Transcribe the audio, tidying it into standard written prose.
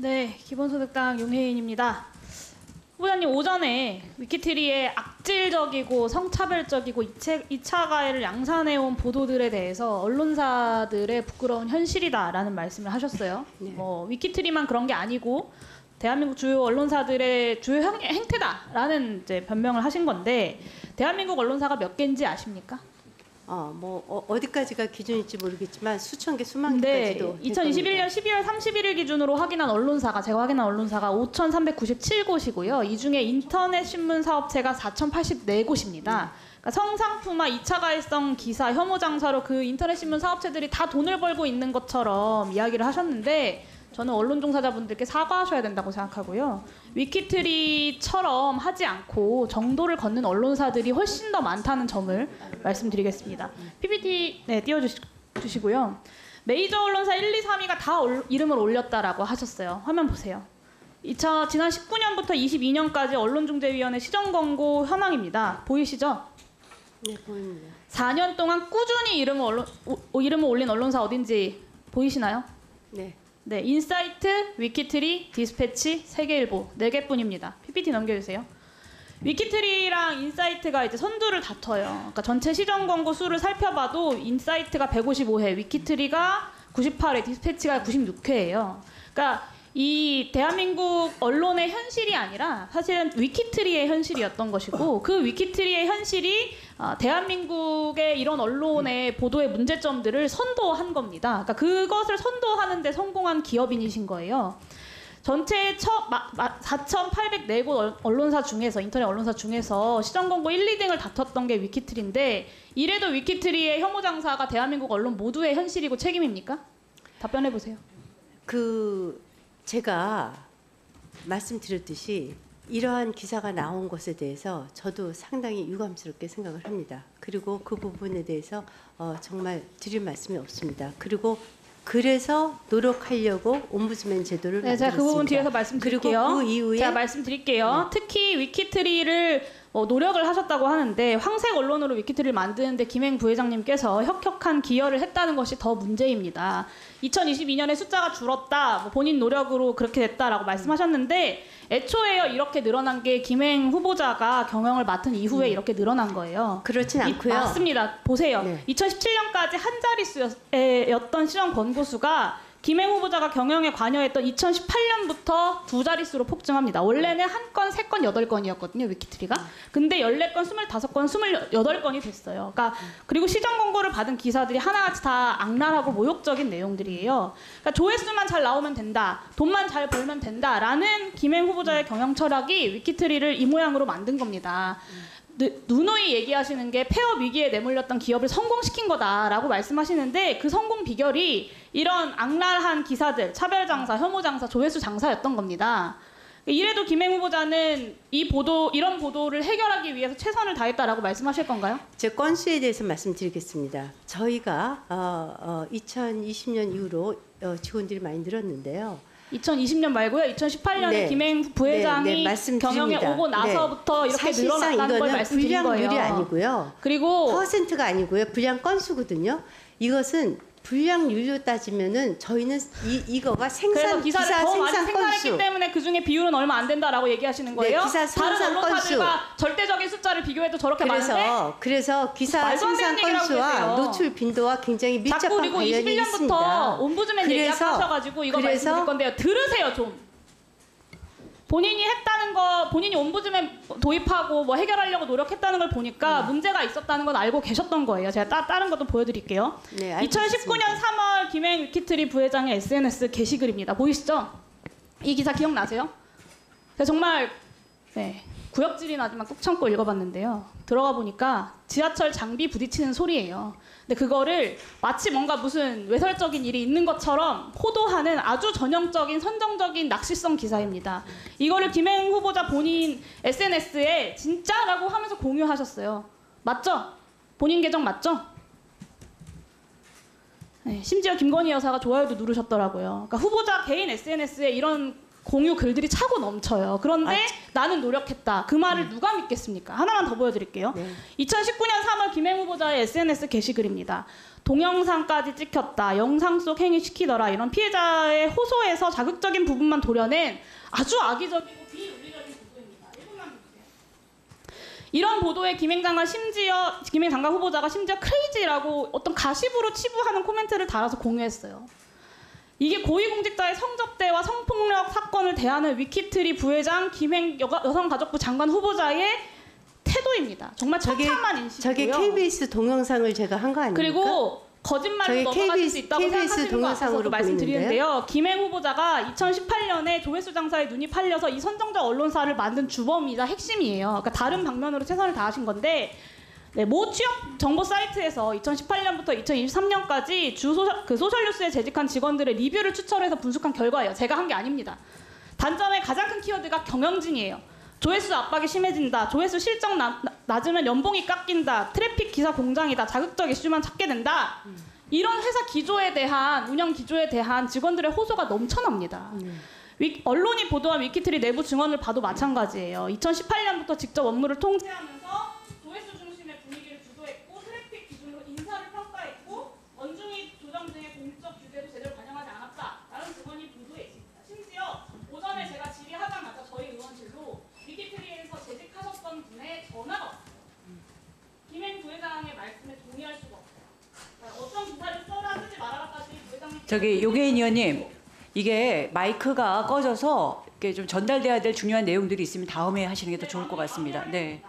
네, 기본소득당 윤혜인입니다. 후보자님, 오전에 위키트리의 악질적이고 성차별적이고 2차 가해를 양산해온 보도들에 대해서 언론사들의 부끄러운 현실이다라는 말씀을 하셨어요. 네. 위키트리만 그런 게 아니고 대한민국 주요 언론사들의 주요 행태다라는 이제 변명을 하신 건데, 대한민국 언론사가 몇 개인지 아십니까? 어디까지가 기준일지 모르겠지만 수천 개, 수만 네, 개까지도. 2021년 12월 31일 기준으로 확인한 언론사가, 제가 확인한 언론사가 5,397곳이고요. 이 중에 인터넷 신문 사업체가 4,084곳입니다. 그러니까 성상품화 2차 가해성 기사, 혐오 장사로 그 인터넷 신문 사업체들이 다 돈을 벌고 있는 것처럼 이야기를 하셨는데, 저는 언론 종사자분들께 사과하셔야 된다고 생각하고요. 위키트리처럼 하지 않고 정도를 걷는 언론사들이 훨씬 더 많다는 점을 말씀드리겠습니다. PPT 띄워주시고요. 메이저 언론사 1, 2, 3위가 다 이름을 올렸다라고 하셨어요. 화면 보세요. 지난 19년부터 22년까지 언론중재위원회 시정권고 현황입니다. 보이시죠? 네, 보입니다. 4년 동안 꾸준히 이름을 올린 언론사 어딘지 보이시나요? 네. 네, 인사이트, 위키트리, 디스패치, 세계일보 4개뿐입니다. PPT 넘겨주세요. 위키트리랑 인사이트가 이제 선두를 다퉈요. 그러니까 전체 시정 권고 수를 살펴봐도 인사이트가 155회, 위키트리가 98회, 디스패치가 96회예요. 그러니까 이 대한민국 언론의 현실이 아니라 사실은 위키트리의 현실이었던 것이고, 그 위키트리의 현실이 대한민국의 이런 언론의 보도의 문제점들을 선도한 겁니다. 그러니까 그것을 선도하는 데 성공한 기업인이신 거예요. 전체 4,804곳 언론사 중에서, 인터넷 언론사 중에서 시정 권고 1, 2등을 다퉜던 게 위키트리인데, 이래도 위키트리의 혐오 장사가 대한민국 언론 모두의 현실이고 책임입니까? 답변해 보세요. 제가 말씀드렸듯이 이러한 기사가 나온 것에 대해서 저도 상당히 유감스럽게 생각을 합니다. 그리고 그 부분에 대해서 정말 드릴 말씀이 없습니다. 그래서 노력하려고 옴부즈맨 제도를 만들었습니다. 제가 그 부분 뒤에서 말씀드릴게요. 그리고 그 이후에 제가 말씀드릴게요. 특히 위키트리를 노력을 하셨다고 하는데, 황색 언론으로 위키트리를 만드는데 김행 부회장님께서 혁혁한 기여를 했다는 것이 더 문제입니다. 2022년에 숫자가 줄었다, 본인 노력으로 그렇게 됐다라고 말씀하셨는데, 애초에요 이렇게 늘어난 게 김행 후보자가 경영을 맡은 이후에 이렇게 늘어난 거예요. 그렇진 않고요. 맞습니다. 보세요. 네. 2017년까지 한 자릿수였던 시정 권고수가 김행 후보자가 경영에 관여했던 2018년부터 2자릿수로 폭증합니다. 원래는 1건, 3건, 8건이었거든요, 위키트리가. 근데 14건, 25건, 28건이 됐어요. 그러니까 그리고 시정 권고를 받은 기사들이 하나같이 다 악랄하고 모욕적인 내용들이에요. 그러니까 조회수만 잘 나오면 된다, 돈만 잘 벌면 된다라는 김행 후보자의 경영 철학이 위키트리를 이 모양으로 만든 겁니다. 누누이 얘기하시는 게 폐업 위기에 내몰렸던 기업을 성공시킨 거다라고 말씀하시는데, 그 성공 비결이 이런 악랄한 기사들, 차별 장사, 혐오 장사, 조회수 장사였던 겁니다. 이래도 김행 후보자는 이런 보도를 해결하기 위해서 최선을 다했다라고 말씀하실 건가요? 제 건수에 대해서 말씀드리겠습니다. 저희가 2020년 이후로 직원들이 많이 늘었는데요. 2020년 말고요. 2018년에 네. 김행 부회장이 경영에 오고 나서부터 이렇게 늘어났다는 걸 말씀드린 거예요. 불량률이 아니고요. 그리고 퍼센트가 아니고요. 불량 건수거든요. 이것은 불량률로 따지면은 저희는 이거가 그래서 기사를 더 많이 생산 생산했기 건수. 때문에 그 중에 비율은 얼마 안 된다라고 얘기하시는 거예요? 네, 기사 다른 생산 언론사들과 건수. 절대적인 숫자를 비교해도 저렇게 많은데? 그래서 기사 말도 안 생산 되는 얘기라고 건수와 그러세요. 노출 빈도와 굉장히 밀접한 자꾸 그리고 관련이 21년부터 있습니다. 옴부즈맨 얘기하셔가지고 이거 말씀드릴 건데요. 들으세요 좀. 본인이 했다는 거, 본인이 옴부즈맨 도입하고 뭐 해결하려고 노력했다는 걸 보니까 문제가 있었다는 건 알고 계셨던 거예요. 제가 다른 것도 보여드릴게요. 네, 2019년 3월 김행 위키트리 부회장의 SNS 게시글입니다. 보이시죠? 이 기사 기억나세요? 제가 정말 구역질이 나지만 꾹 참고 읽어봤는데요. 들어가 보니까 지하철 장비 부딪히는 소리예요. 근데 그거를 마치 뭔가 무슨 외설적인 일이 있는 것처럼 호도하는 아주 전형적인 선정적인 낚시성 기사입니다. 이거를 김행 후보자 본인 SNS에 진짜라고 하면서 공유하셨어요. 맞죠? 본인 계정 맞죠? 네, 심지어 김건희 여사가 좋아요도 누르셨더라고요. 그러니까 후보자 개인 SNS에 이런 공유 글들이 차고 넘쳐요. 그런데 나는 노력했다. 그 말을 누가 믿겠습니까? 하나만 더 보여드릴게요. 네. 2019년 3월 김행 후보자의 SNS 게시글입니다. 동영상까지 찍혔다. 영상 속 행위 시키더라. 이런 피해자의 호소에서 자극적인 부분만 도려낸 아주 악의적이고 비윤리적인 보도입니다. 1분만 보세요. 이런 보도에 김행 장관 후보자가 심지어 크레이지라고 어떤 가십으로 치부하는 코멘트를 달아서 공유했어요. 이게 고위공직자의 성접대와 성폭력 사건을 대하는 위키트리 부회장 김행 여성가족부 장관 후보자의 태도입니다. 정말 처참한 인식이고요. 저게 KBS 동영상을 제가 한 거 아닙니까? 그리고 거짓말로 저게 넘어가실 수 있다고 KBS 생각하시는 거 같아서 동영상으로 말씀드리는데요. 김행 후보자가 2018년에 조회수 장사에 눈이 팔려서 이 선정적 언론사를 만든 주범이자 핵심이에요. 그러니까 다른 방면으로 최선을 다하신 건데 네, 모 취업 정보 사이트에서 2018년부터 2023년까지 소셜뉴스에 재직한 직원들의 리뷰를 추천해서 분석한 결과예요. 제가 한 게 아닙니다. 단점의 가장 큰 키워드가 경영진이에요. 조회수 압박이 심해진다. 조회수 실적 낮으면 연봉이 깎인다. 트래픽 기사 공장이다. 자극적 이슈만 찾게 된다. 이런 회사 기조에 대한 운영 기조에 대한 직원들의 호소가 넘쳐납니다. 언론이 보도한 위키트리 내부 증언을 봐도 마찬가지예요. 2018년부터 직접 업무를 통제하면서 조회수 중심의 분위기를 주도했고 트래픽 기준으로 인사를 평가했고 원중위 조정 등의 공적 규제도 제대로 반영하지 않았다라는 증언이 보도에 있습니다. 심지어 오전에 제가 질의하자마자 저희 의원실로 위키트리에서 재직하셨던 분의 전화가 왔어요. 김행 부회장의 말씀에 동의할 수가 없어요. 그러니까 어떤 기사를 써라 쓰지 말아라까지 부회장님. 저기 요계인 의원님, 이게 마이크가 꺼져서 이렇게 좀 전달돼야 될 중요한 내용들이 있으면 다음에 하시는 게 더 좋을 것 같습니다. 네.